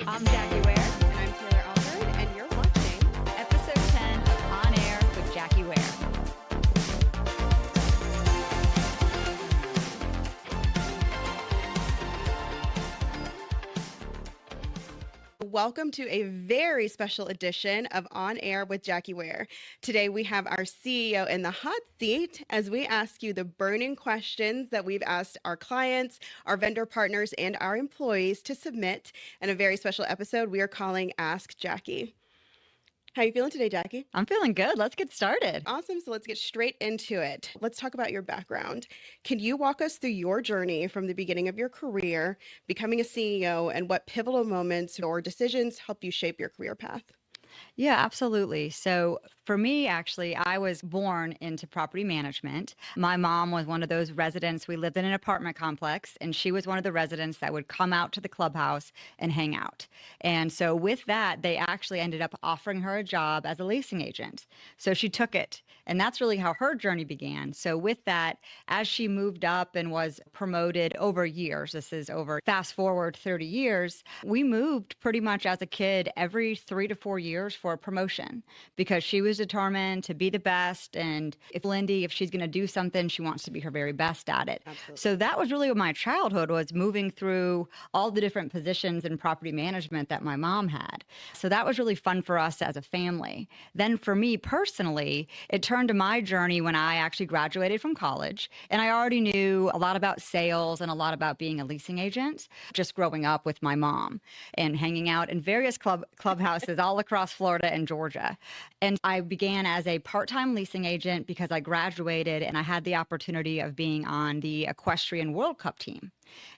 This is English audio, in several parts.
I'm Jackie Ware, And I'm Taylor Alford, and you're watching. episode 10 of On Air with Jackie Ware. Welcome to a very special edition of On Air with Jackie Ware. Today we have our CEO in the hot seat as we ask you the burning questions that we've asked our clients, our vendor partners, and our employees to submit in a very special episode we are calling Ask Jackie. How are you feeling today, Jackie? I'm feeling good. Let's get started. Awesome. So let's get straight into it. Let's talk about your background. Can you walk us through your journey from the beginning of your career, becoming a CEO, and what pivotal moments or decisions helped you shape your career path? Yeah, absolutely. So for me, actually, I was born into property management. My mom was one of those residents. We lived in an apartment complex, and she was one of the residents that would come out to the clubhouse and hang out. And so with that, they actually ended up offering her a job as a leasing agent. So she took it. And that's really how her journey began. So with that, as she moved up and was promoted over years, this is over fast forward 30 years, we moved pretty much as a kid every 3 to 4 years for a promotion because she was determined to be the best. And if Lindy, if she's going to do something, she wants to be her very best at it. Absolutely. So that was really what my childhood was, moving through all the different positions in property management that my mom had. So that was really fun for us as a family. Then for me personally, it turned to my journey when I actually graduated from college. And I already knew a lot about sales and a lot about being a leasing agent, just growing up with my mom and hanging out in various clubhouses all across Florida and Georgia. And I began as a part-time leasing agent because I graduated and I had the opportunity of being on the Equestrian World Cup team.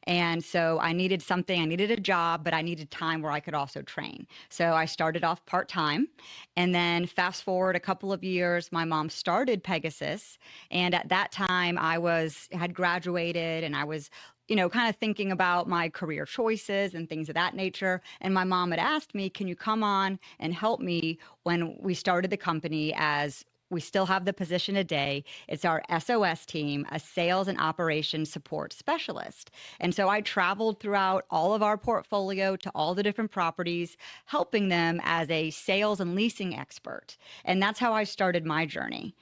And so I needed something, I needed a job, but I needed time where I could also train. So I started off part-time. And then fast forward a couple of years, my mom started Pegasus. And at that time had graduated and I was kind of thinking about my career choices and things of that nature. And my mom had asked me, can you come on and help me when we started the company as we still have the position today. It's our SOS team, a sales and operations support specialist. And so I traveled throughout all of our portfolio to all the different properties, helping them as a sales and leasing expert. And that's how I started my journey.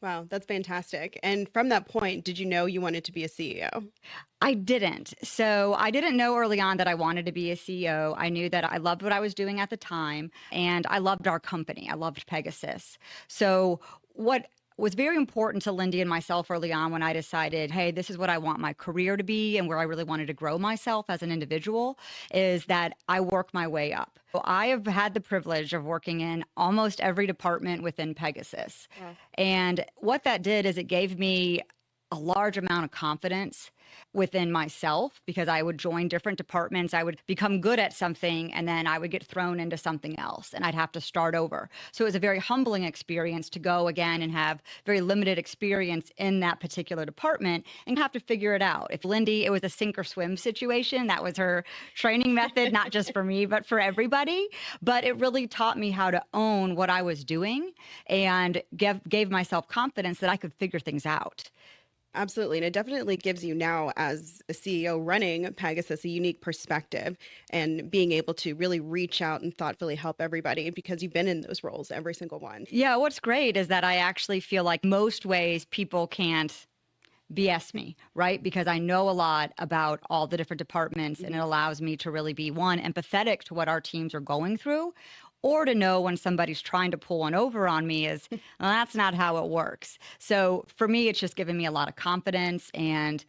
Wow, that's fantastic. And from that point, did you know you wanted to be a CEO? I didn't. So I didn't know early on that I wanted to be a CEO. I knew that I loved what I was doing at the time, and I loved our company. I loved Pegasus. So what was very important to Lindy and myself early on when I decided, hey, this is what I want my career to be and where I really wanted to grow myself as an individual, is that I work my way up. So I have had the privilege of working in almost every department within Pegasus. Wow. And what that did is it gave me a large amount of confidence within myself because I would join different departments. I would become good at something and then I would get thrown into something else and I'd have to start over. So it was a very humbling experience to go again and have very limited experience in that particular department and have to figure it out. If Lindy, it was a sink or swim situation. That was her training method, not just for me, but for everybody. But it really taught me how to own what I was doing and gave myself confidence that I could figure things out. Absolutely. And it definitely gives you now, as a CEO running Pegasus, a unique perspective and being able to really reach out and thoughtfully help everybody because you've been in those roles, every single one. Yeah, what's great is that I actually feel like most ways people can't BS me, right? Because I know a lot about all the different departments and it allows me to really be, one, empathetic to what our teams are going through, or to know when somebody's trying to pull one over on me is, well, that's not how it works. So for me, it's just given me a lot of confidence and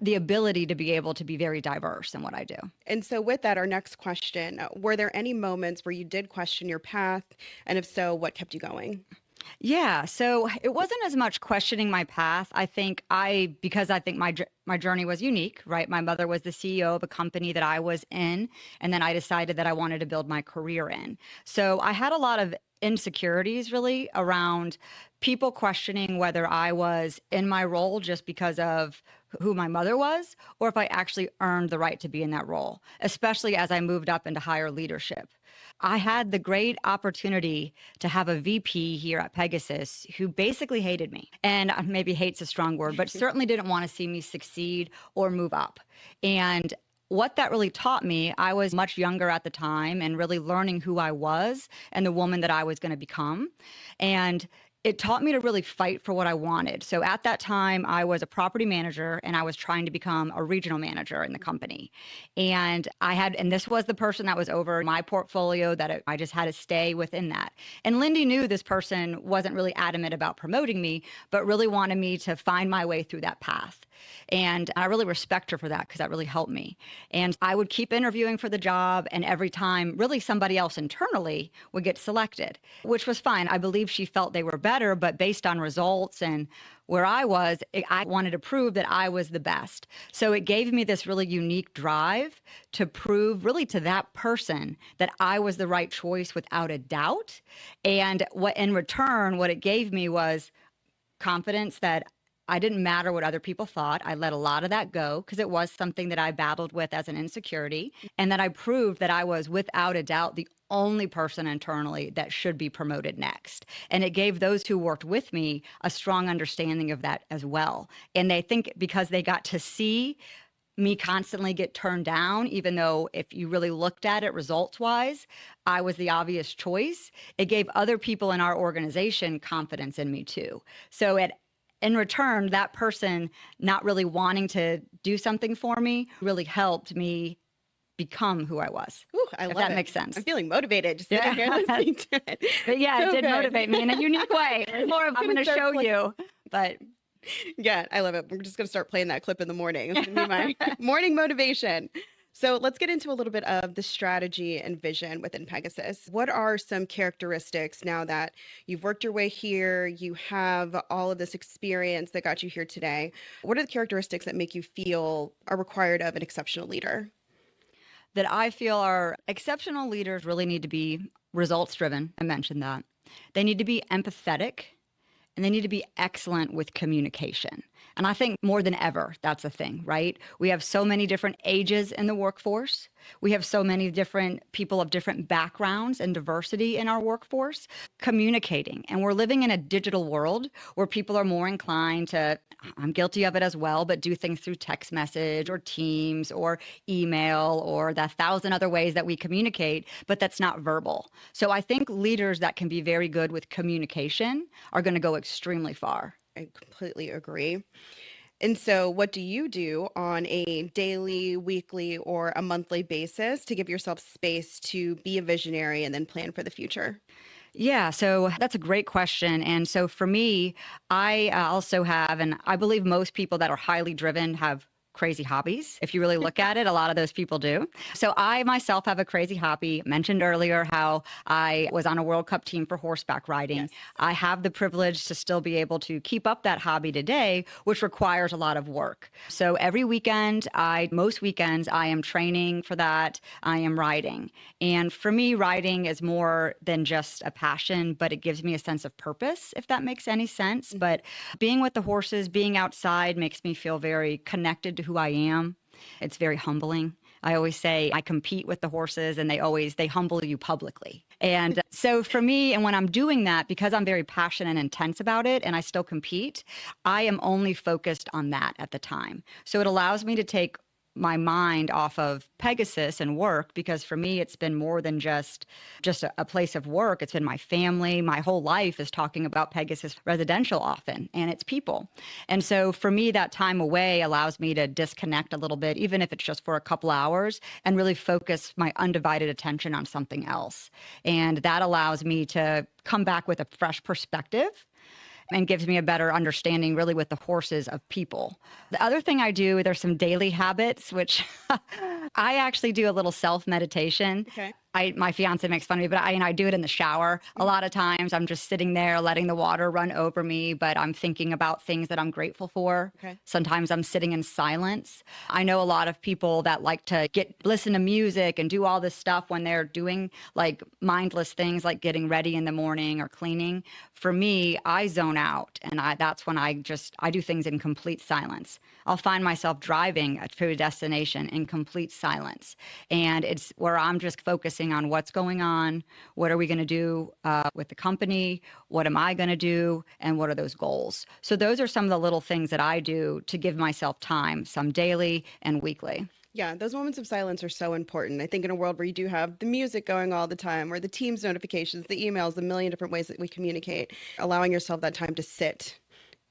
the ability to be able to be very diverse in what I do. And so with that, our next question, were there any moments where you did question your path? And if so, what kept you going? Yeah, so it wasn't as much questioning my path. Because I think my journey was unique, right? My mother was the CEO of a company that I was in, and then I decided that I wanted to build my career in. So I had a lot of insecurities really around people questioning whether I was in my role just because of who my mother was, or if I actually earned the right to be in that role, especially as I moved up into higher leadership. I had the great opportunity to have a VP here at Pegasus who basically hated me. And maybe hate's a strong word, but certainly didn't want to see me succeed or move up. And what that really taught me, I was much younger at the time and really learning who I was and the woman that I was going to become. And it taught me to really fight for what I wanted. So at that time, I was a property manager and I was trying to become a regional manager in the company. And this was the person that was over my portfolio I just had to stay within that. And Lindy knew this person wasn't really adamant about promoting me, but really wanted me to find my way through that path. And I really respect her for that because that really helped me. And I would keep interviewing for the job. And every time, really somebody else internally would get selected, which was fine. I believe she felt they were better, but based on results and where I was, I wanted to prove that I was the best. So it gave me this really unique drive to prove really to that person that I was the right choice without a doubt. And what in return, what it gave me was confidence that I didn't matter what other people thought. I let a lot of that go because it was something that I battled with as an insecurity. And that I proved that I was without a doubt the only person internally that should be promoted next. And it gave those who worked with me a strong understanding of that as well. And they think because they got to see me constantly get turned down, even though if you really looked at it results wise, I was the obvious choice, it gave other people in our organization confidence in me too. In return, that person not really wanting to do something for me really helped me become who I was. Ooh, I if love that it. makes sense. I'm feeling motivated just sitting here listening to it. But yeah, So it did good. motivate me in a unique way. It's more of I'm going to show you, but Yeah, I love it. We're just going to start playing that clip in the morning. It's going to be my morning motivation. So let's get into a little bit of the strategy and vision within Pegasus. What are some characteristics now that you've worked your way here, you have all of this experience that got you here today? What are the characteristics that make you feel are required of an exceptional leader? that I feel our exceptional leaders really need to be results driven. I mentioned that. They need to be empathetic and they need to be excellent with communication. And I think more than ever, that's a thing, right? We have so many different ages in the workforce. We have so many different people of different backgrounds and diversity in our workforce communicating. And we're living in a digital world where people are more inclined to, I'm guilty of it as well, but do things through text message or Teams or email or the 1,000 other ways that we communicate, but that's not verbal. So I think leaders that can be very good with communication are going to go extremely far. I completely agree. And so, what do you do on a daily, weekly, or a monthly basis to give yourself space to be a visionary and then plan for the future? Yeah, so that's a great question. And so for me, I also have, and I believe most people that are highly driven have crazy hobbies. If you really look at it, a lot of those people do. So I myself have a crazy hobby. Mentioned earlier how I was on a World Cup team for horseback riding. Yes. I have the privilege to still be able to keep up that hobby today, which requires a lot of work. So every weekend, most weekends, I am training for that. I am riding. And for me, riding is more than just a passion, but it gives me a sense of purpose, if that makes any sense. But being with the horses, being outside makes me feel very connected to who I am. It's very humbling. I always say I compete with the horses and they humble you publicly. And so for me, and when I'm doing that, because I'm very passionate and intense about it and I still compete, I am only focused on that at the time. So it allows me to take my mind off of Pegasus and work, because for me it's been more than just a place of work. It's been my family. My whole life is talking about Pegasus Residential often and its people. And so for me, that time away allows me to disconnect a little bit, even if it's just for a couple hours, and really focus my undivided attention on something else. And that allows me to come back with a fresh perspective and gives me a better understanding really with the horses of people. The other thing I do, there's some daily habits, which I actually do a little self-meditation. Okay. My fiance makes fun of me, but I do it in the shower. A lot of times I'm just sitting there letting the water run over me, but I'm thinking about things that I'm grateful for. Okay. Sometimes I'm sitting in silence. I know a lot of people that like to listen to music and do all this stuff when they're doing like mindless things like getting ready in the morning or cleaning. For me, I zone out, and that's when I do things in complete silence. I'll find myself driving to a destination in complete silence, and it's where I'm just focusing on what's going on, what are we going to do with the company, what am I going to do, and what are those goals. So those are some of the little things that I do to give myself time, some daily and weekly. Yeah, those moments of silence are so important. I think in a world where you do have the music going all the time, or the Teams notifications, the emails, a million different ways that we communicate, allowing yourself that time to sit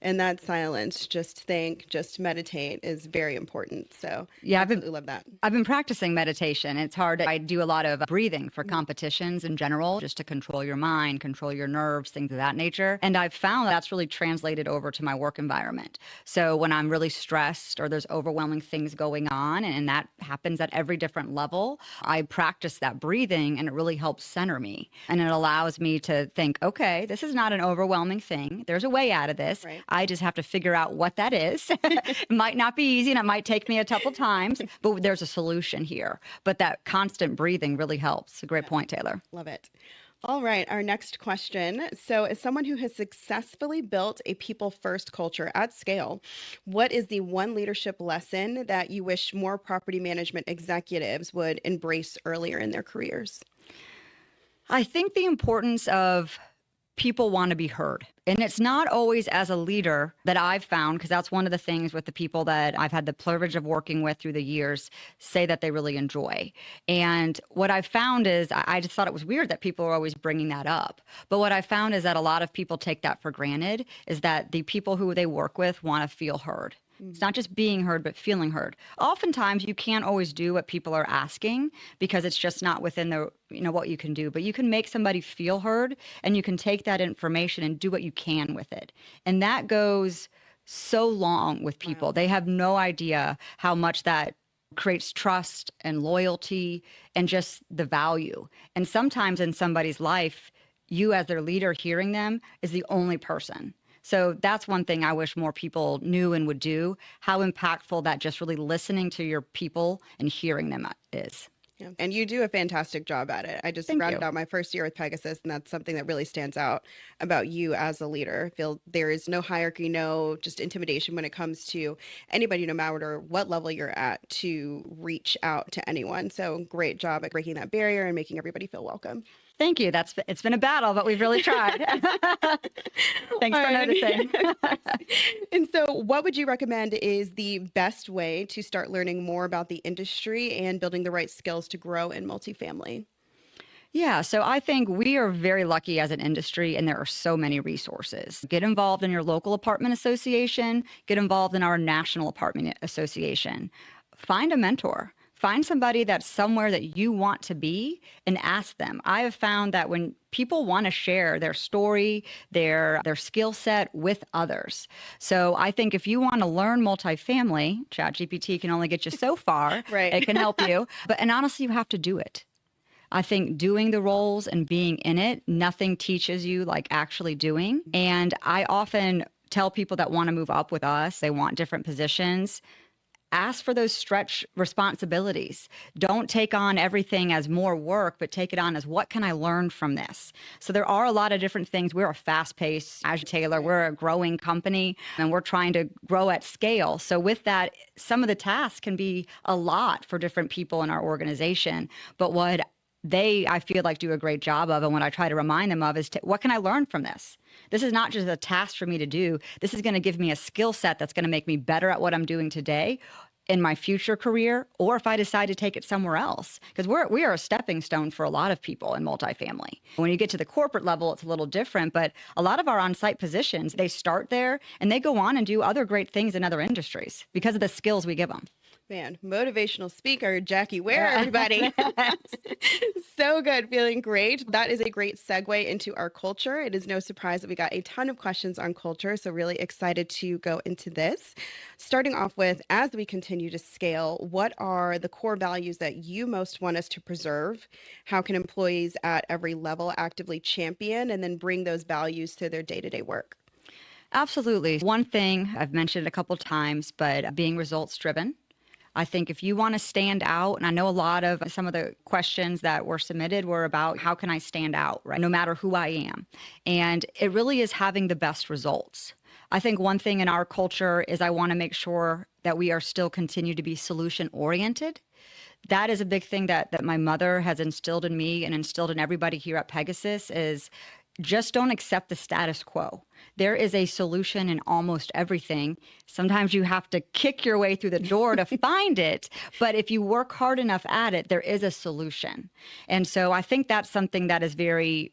in that silence, just think, just meditate is very important. So, Yeah, absolutely love that. I've been practicing meditation. It's hard. I do a lot of breathing for Mhm. competitions in general, just to control your mind, control your nerves, things of that nature. And I've found that's really translated over to my work environment. So when I'm really stressed or there's overwhelming things going on, and that happens at every different level, I practice that breathing and it really helps center me. And it allows me to think, okay, this is not an overwhelming thing. There's a way out of this. Right. I just have to figure out what that is. It might not be easy and it might take me a couple times, but there's a solution here. But that constant breathing really helps. A great Yeah, point, Taylor. love it. All right, our next question. So, as someone who has successfully built a people first culture at scale, what is the one leadership lesson that you wish more property management executives would embrace earlier in their careers? I think the importance of people want to be heard. And it's not always as a leader that I've found, because that's one of the things with the people that I've had the privilege of working with through the years say that they really enjoy. And what I've found is I just thought it was weird that people are always bringing that up. But what I found is that a lot of people take that for granted, is that the people who they work with want to feel heard. It's not just being heard, but feeling heard. Oftentimes, you can't always do what people are asking because it's just not within the, what you can do. But you can make somebody feel heard, and you can take that information and do what you can with it. And that goes so long with people. Wow. They have no idea how much that creates trust and loyalty and just the value. And sometimes in somebody's life, you as their leader hearing them is the only person. So that's one thing I wish more people knew and would do, how impactful that just really listening to your people and hearing them is. Yeah. And you do a fantastic job at it. I just Thank rounded you. out my first year with Pegasus, and that's something that really stands out about you as a leader. I feel there is no hierarchy, no just intimidation when it comes to anybody, no matter what level you're at, to reach out to anyone. So great job at breaking that barrier and making everybody feel welcome. Thank you. It's been a battle, but we've really tried. Thanks for noticing. And so, what would you recommend is the best way to start learning more about the industry and building the right skills to grow in multifamily? Yeah, so I think we are very lucky as an industry, and there are so many resources. Get involved in your local apartment association, get involved in our national apartment association. Find a mentor. Find somebody that's somewhere that you want to be and ask them. I have found that when people want to share their story, their skill set with others. So I think if you want to learn multifamily, ChatGPT can only get you so far. Right. It can help you. And honestly, you have to do it. I think doing the roles and being in it, nothing teaches you like actually doing. And I often tell people that want to move up with us, they want different positions. Ask for those stretch responsibilities. Don't take on everything as more work, but take it on as what can I learn from this? So there are a lot of different things. We're a fast-paced, as Taylor, we're a growing company and we're trying to grow at scale. So with that, some of the tasks can be a lot for different people in our organization. But what I feel like do a great job of, and what I try to remind them of is what can I learn from this? This is not just a task for me to do. This is going to give me a skill set that's going to make me better at what I'm doing today in my future career, or if I decide to take it somewhere else. Because we are a stepping stone for a lot of people in multifamily. When you get to the corporate level, it's a little different, but a lot of our on-site positions, they start there and they go on and do other great things in other industries because of the skills we give them. Man, motivational speaker, Jackie Ware, everybody. So good, feeling great. That is a great segue into our culture. It is no surprise that we got a ton of questions on culture, so really excited to go into this. Starting off with, as we continue to scale, what are the core values that you most want us to preserve? How can employees at every level actively champion and then bring those values to their day-to-day work? Absolutely. One thing I've mentioned a couple times, but being results driven. I think if you want to stand out, and I know a lot of some of the questions that were submitted were about how can I stand out, right? No matter who I am. And it really is having the best results. I think one thing in our culture is I want to make sure that we are still continue to be solution oriented. That is a big thing that my mother has instilled in me and instilled in everybody here at Pegasus is just don't accept the status quo. There is a solution in almost everything. Sometimes you have to kick your way through the door to find it, but if you work hard enough at it, there is a solution. And so I think that's something that is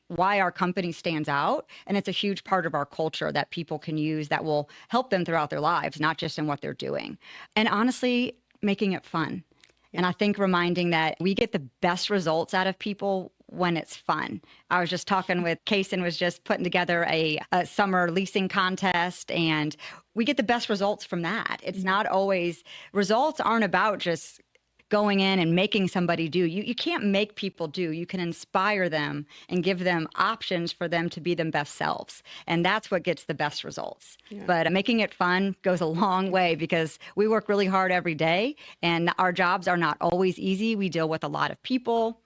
why our company stands out. And it's a huge part of our culture that people can use that will help them throughout their lives, not just in what they're doing. And honestly, making it fun. And I think reminding that we get the best results out of people when it's fun. I was just talking with Kaysen was just putting together a summer leasing contest, and we get the best results from that. It's not always, results aren't about just going in and making somebody do. You can't make people do. You can inspire them and give them options for them to be their best selves. And that's what gets the best results. Yeah. But making it fun goes a long way because we work really hard every day and our jobs are not always easy. We deal with a lot of people.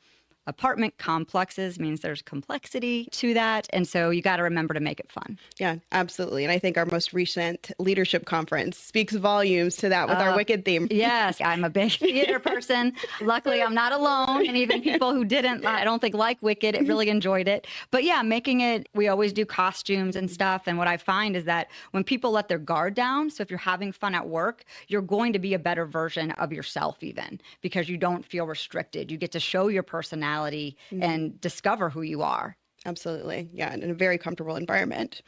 Apartment complexes means there's complexity to that. And so you got to remember to make it fun. Yeah, absolutely. And I think our most recent leadership conference speaks volumes to that with our Wicked theme. Yes, I'm a big theater person. Luckily, I'm not alone. And even people who didn't, I don't think like Wicked, really enjoyed it. But yeah, making it, we always do costumes and stuff. And what I find is that when people let their guard down, so if you're having fun at work, you're going to be a better version of yourself even because you don't feel restricted. You get to show your personality and discover who you are. Absolutely. Yeah. In a very comfortable environment.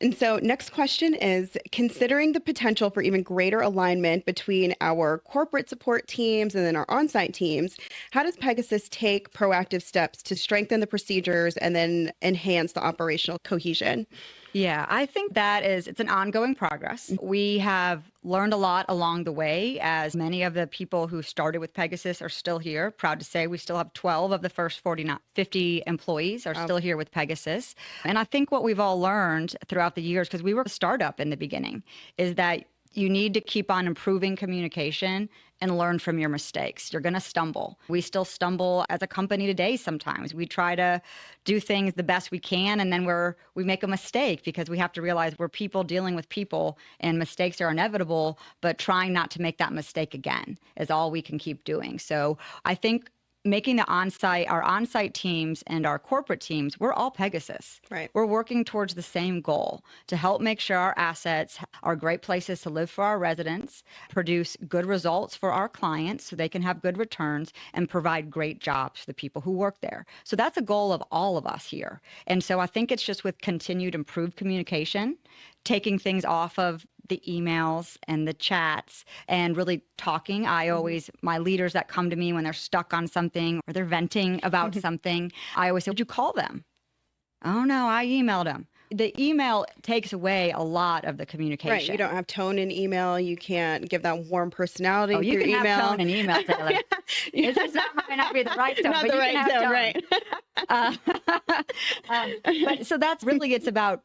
And so next question is, considering the potential for even greater alignment between our corporate support teams and then our on-site teams, how does Pegasus take proactive steps to strengthen the procedures and then enhance the operational cohesion? Yeah, I think it's an ongoing progress. We have learned a lot along the way as many of the people who started with Pegasus are still here. Proud to say we still have 12 of the first 50 employees are still here with Pegasus. And I think what we've all learned throughout the years, because we were a startup in the beginning, is that you need to keep on improving communication and learn from your mistakes. You're going to stumble. We still stumble as a company today sometimes. We try to do things the best we can, and then we make a mistake because we have to realize we're people dealing with people, and mistakes are inevitable, but trying not to make that mistake again is all we can keep doing. So I think making our on-site teams and our corporate teams, we're all Pegasus. Right. We're working towards the same goal to help make sure our assets are great places to live for our residents, produce good results for our clients so they can have good returns, and provide great jobs for the people who work there. So that's a goal of all of us here. And so I think it's just with continued improved communication, taking things off of the emails and the chats and really talking. My leaders that come to me when they're stuck on something or they're venting about something, I always say, "Did you call them?" "Oh no, I emailed them." The email takes away a lot of the communication. Right. You don't have tone in email. You can't give that warm personality through email. You can have tone in email, Taylor. It's just might not be the right tone, not but the you right can have tone, tone. But so that's really, it's about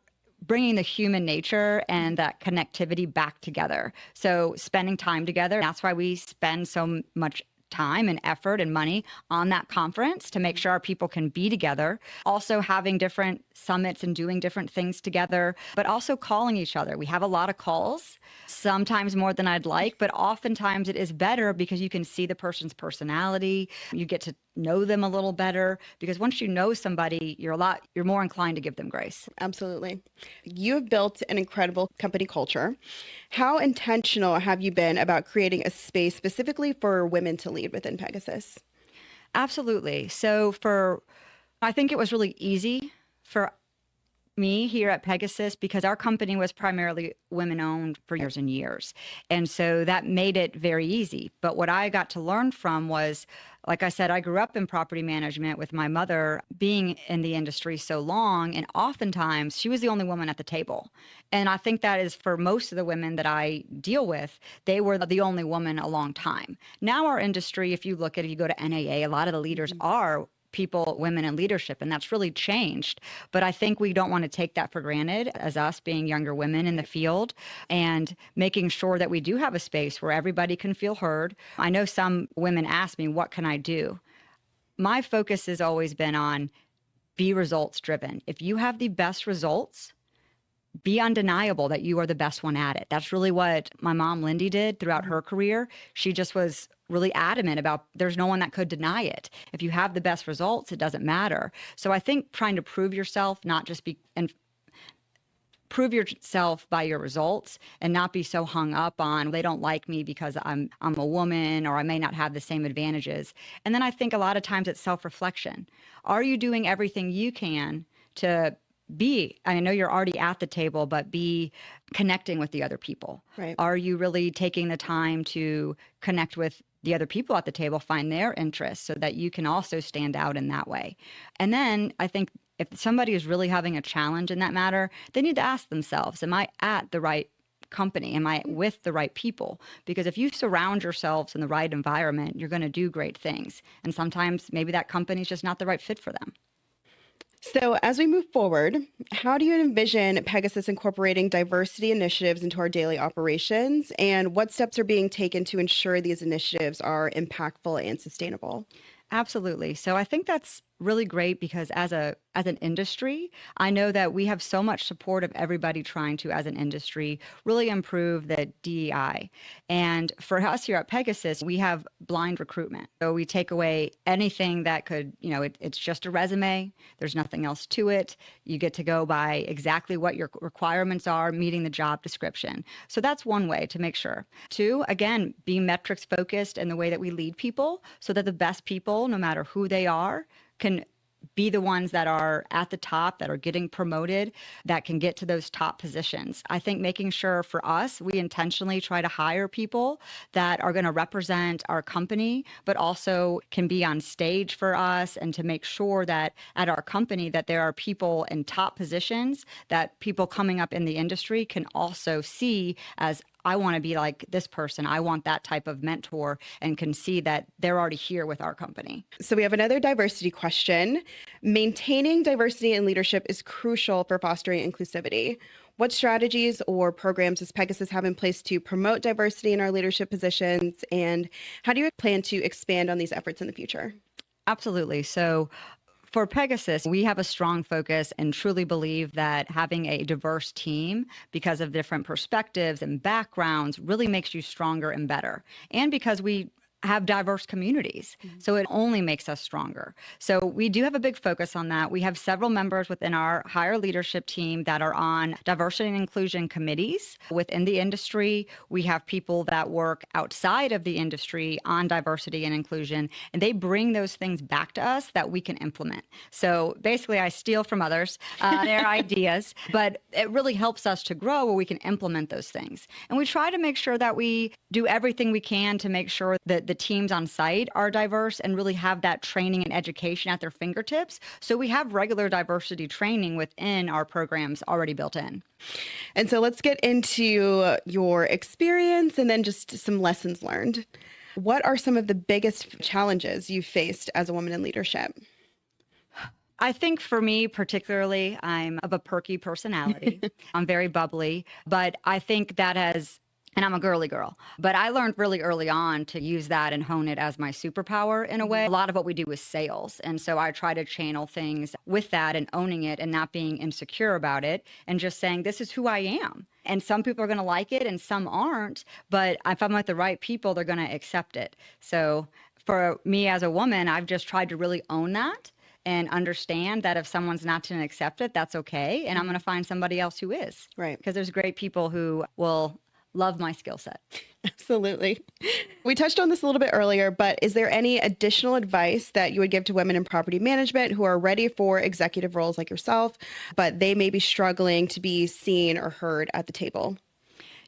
bringing the human nature and that connectivity back together. So spending time together. That's why we spend so much time and effort and money on that conference to make sure our people can be together. Also having different summits and doing different things together, but also calling each other. We have a lot of calls, sometimes more than I'd like, but oftentimes it is better because you can see the person's personality. You get to know them a little better because once you know somebody, you're more inclined to give them grace. Absolutely. You have built an incredible company culture. How intentional have you been about creating a space specifically for women to lead within Pegasus? Absolutely. So I think it was really easy for me here at Pegasus because our company was primarily women-owned for years and years. And so that made it very easy. But what I got to learn from was, like I said, I grew up in property management with my mother being in the industry so long, and oftentimes she was the only woman at the table. And I think that is for most of the women that I deal with, they were the only woman a long time. Now our industry, if you go to NAA, a lot of the leaders are women in leadership, and that's really changed. But I think we don't want to take that for granted as us being younger women in the field and making sure that we do have a space where everybody can feel heard. I know some women ask me, what can I do? My focus has always been on be results driven. If you have the best results, be undeniable that you are the best one at it. That's really what my mom, Lindy, did throughout her career. She just was really adamant about there's no one that could deny it. If you have the best results, it doesn't matter. So I think trying to prove yourself, not just be, and prove yourself by your results and not be so hung up on they don't like me because I'm a woman or I may not have the same advantages. And then I think a lot of times it's self-reflection. Are you doing everything you can to be, I know you're already at the table, but be connecting with the other people? Right. Are you really taking the time to connect with the other people at the table, find their interests so that you can also stand out in that way? And then I think if somebody is really having a challenge in that matter, they need to ask themselves, am I at the right company? Am I with the right people? Because if you surround yourselves in the right environment, you're going to do great things. And sometimes maybe that company is just not the right fit for them. So, as we move forward, how do you envision Pegasus incorporating diversity initiatives into our daily operations? And what steps are being taken to ensure these initiatives are impactful and sustainable? Absolutely. So I think that's really great because as an industry, I know that we have so much support of everybody trying to, as an industry, really improve the DEI. And for us here at Pegasus, we have blind recruitment. So we take away anything that could, it's just a resume. There's nothing else to it. You get to go by exactly what your requirements are, meeting the job description. So that's one way to make sure. Two, again, being metrics focused in the way that we lead people so that the best people, no matter who they are, can be the ones that are at the top, that are getting promoted, that can get to those top positions. I think making sure for us, we intentionally try to hire people that are going to represent our company, but also can be on stage for us, and to make sure that at our company that there are people in top positions that people coming up in the industry can also see as, I want to be like this person. I want that type of mentor, and can see that they're already here with our company. So we have another diversity question. Maintaining diversity in leadership is crucial for fostering inclusivity. What strategies or programs does Pegasus have in place to promote diversity in our leadership positions? And how do you plan to expand on these efforts in the future? Absolutely. So for Pegasus, we have a strong focus and truly believe that having a diverse team, because of different perspectives and backgrounds, really makes you stronger and better. And because we have diverse communities. So it only makes us stronger. So we do have a big focus on that. We have several members within our higher leadership team that are on diversity and inclusion committees within the industry. We have people that work outside of the industry on diversity and inclusion, and they bring those things back to us that we can implement. So basically, I steal from others their ideas, but it really helps us to grow where we can implement those things. And we try to make sure that we do everything we can to make sure that the teams on site are diverse and really have that training and education at their fingertips. So we have regular diversity training within our programs already built in. And so let's get into your experience and then just some lessons learned. What are some of the biggest challenges you faced as a woman in leadership? I think for me, particularly, I'm of a perky personality. I'm very bubbly, but I think that has, and I'm a girly girl, but I learned really early on to use that and hone it as my superpower in a way. A lot of what we do is sales. And so I try to channel things with that and owning it and not being insecure about it and just saying, this is who I am. And some people are going to like it and some aren't, but if I'm with the right people, they're going to accept it. So for me as a woman, I've just tried to really own that and understand that if someone's not going to accept it, that's okay. And I'm going to find somebody else who is. Right. Because there's great people who will love my skill set. Absolutely. We touched on this a little bit earlier, but is there any additional advice that you would give to women in property management who are ready for executive roles like yourself, but they may be struggling to be seen or heard at the table?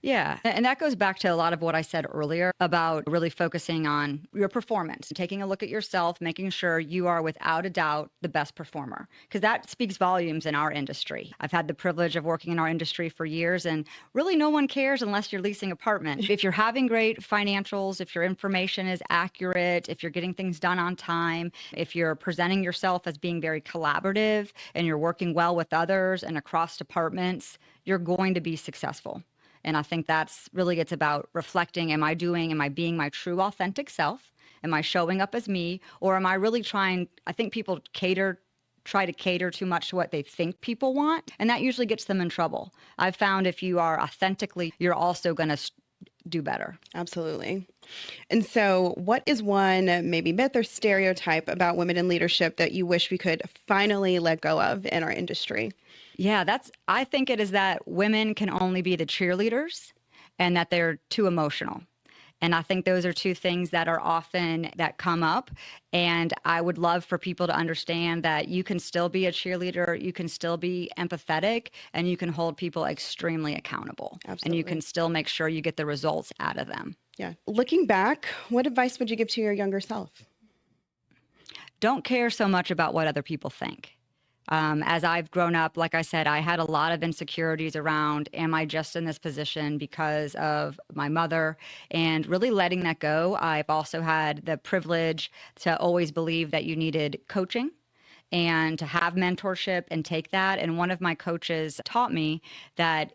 Yeah. And that goes back to a lot of what I said earlier about really focusing on your performance, taking a look at yourself, making sure you are without a doubt the best performer, because that speaks volumes in our industry. I've had the privilege of working in our industry for years, and really no one cares unless you're leasing apartments. If you're having great financials, if your information is accurate, if you're getting things done on time, if you're presenting yourself as being very collaborative and you're working well with others and across departments, you're going to be successful. And I think that's really, it's about reflecting, am I being my true authentic self? Am I showing up as me? Or am I really trying, I think people cater try to cater too much to what they think people want, and that usually gets them in trouble. I've found if you are authentically, you're also going to do better. Absolutely. And so, what is one maybe myth or stereotype about women in leadership that you wish we could finally let go of in our industry? Yeah, I think it is that women can only be the cheerleaders and that they're too emotional. And I think those are two things that are often that come up. And I would love for people to understand that you can still be a cheerleader, you can still be empathetic, and you can hold people extremely accountable. Absolutely. And you can still make sure you get the results out of them. Yeah. Looking back, what advice would you give to your younger self? Don't care so much about what other people think. As I've grown up, like I said, I had a lot of insecurities around, am I just in this position because of my mother? And really letting that go. I've also had the privilege to always believe that you needed coaching and to have mentorship and take that. And one of my coaches taught me that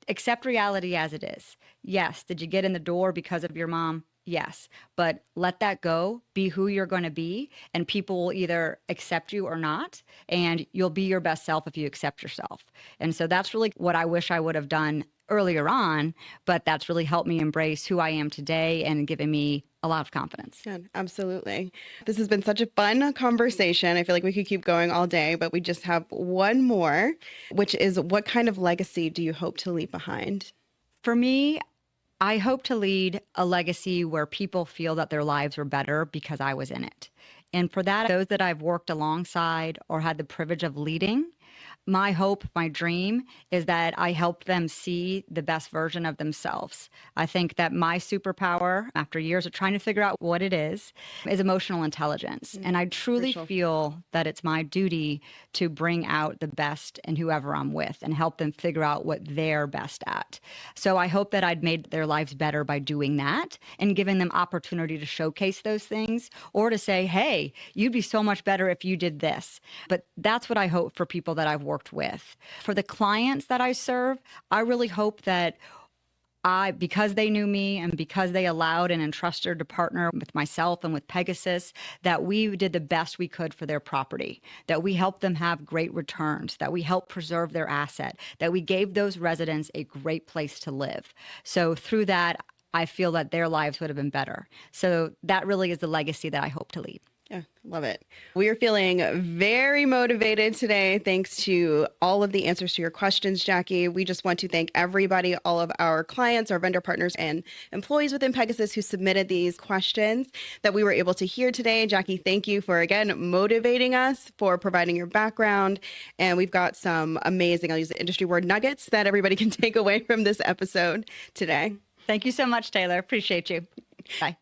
accept reality as it is. Yes, did you get in the door because of your mom? Yes, but let that go, be who you're going to be, and people will either accept you or not, and you'll be your best self if you accept yourself. And so that's really what I wish I would have done earlier on, but that's really helped me embrace who I am today and given me a lot of confidence. Yeah, absolutely. This has been such a fun conversation. I feel like we could keep going all day, but we just have one more, which is what kind of legacy do you hope to leave behind? For me, I hope to lead a legacy where people feel that their lives were better because I was in it. And for that, those that I've worked alongside or had the privilege of leading, my hope, my dream is that I help them see the best version of themselves. I think that my superpower, after years of trying to figure out what it is emotional intelligence. And I truly Crucial. feel that it's my duty to bring out the best in whoever I'm with and help them figure out what they're best at. So I hope that I'd made their lives better by doing that and giving them opportunity to showcase those things or to say, hey, you'd be so much better if you did this. But that's what I hope for people that I've worked with. For the clients that I serve, I really hope that because they knew me and because they allowed and entrusted to partner with myself and with Pegasus, that we did the best we could for their property, that we helped them have great returns, that we helped preserve their asset, that we gave those residents a great place to live. So through that, I feel that their lives would have been better. So that really is the legacy that I hope to leave. Yeah, love it. We are feeling very motivated today thanks to all of the answers to your questions, Jackie. We just want to thank everybody, all of our clients, our vendor partners, and employees within Pegasus who submitted these questions that we were able to hear today. Jackie, thank you for, again, motivating us, for providing your background. And we've got some amazing, I'll use the industry word, nuggets that everybody can take away from this episode today. Thank you so much, Taylor. Appreciate you. Bye.